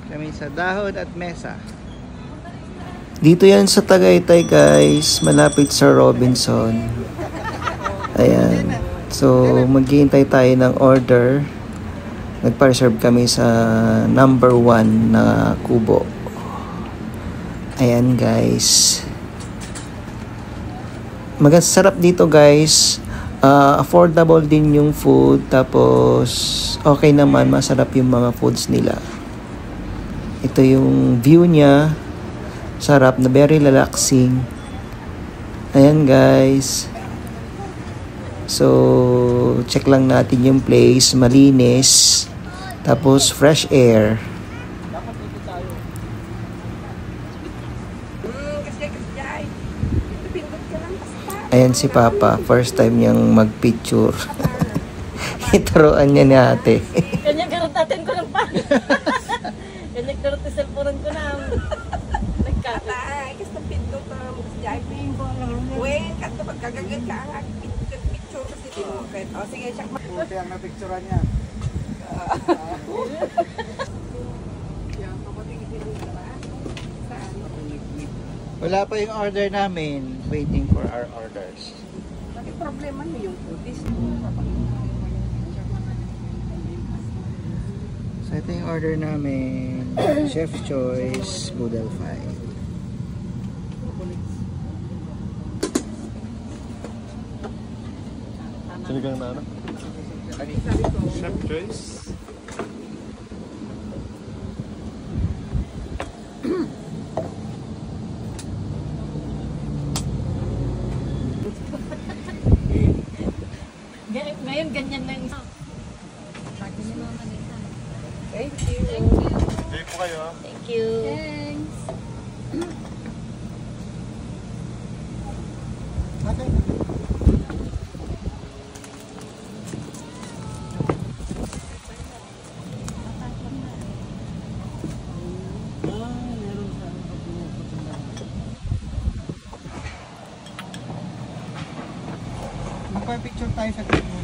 Kami sa Dahon at Mesa. Dito yan sa Tagaytay guys, malapit sa Robinson. Ayan. So, maghihintay tayo ng order. Nagpa-reserve kami sa number 1 na kubo. Ayan guys. Sarap dito guys. Affordable din yung food. Tapos, okay naman. Masarap yung mga foods nila. Ito yung view niya. Sarap na, very relaxing. Ayan guys. So, check lang natin yung place. Malinis. Tapos, fresh air. Ayan si Papa. First time niyang mag-picture. Ituruan niya ni ate. Kanyang garotatin ko lang pa. Kanyang garotin cellphone ko na. Nagkata. Kasi pinto pa. Wait, kato pagkagagat ka ang picture kasi dito. O sige, siya. Buti ang napicturean niya. Wala pa yung order namin. Waiting for our orders. Bakit problema niyo yung foodies? So ito yung order namin. Chef Choice Boodle 5. Sinigang na ano? Chef Choice. Ngayon ganyan na isa. Thank you. Enjoy po kayo. Thank you. Thanks. Okay. Magpa-picture tayo sa group mo.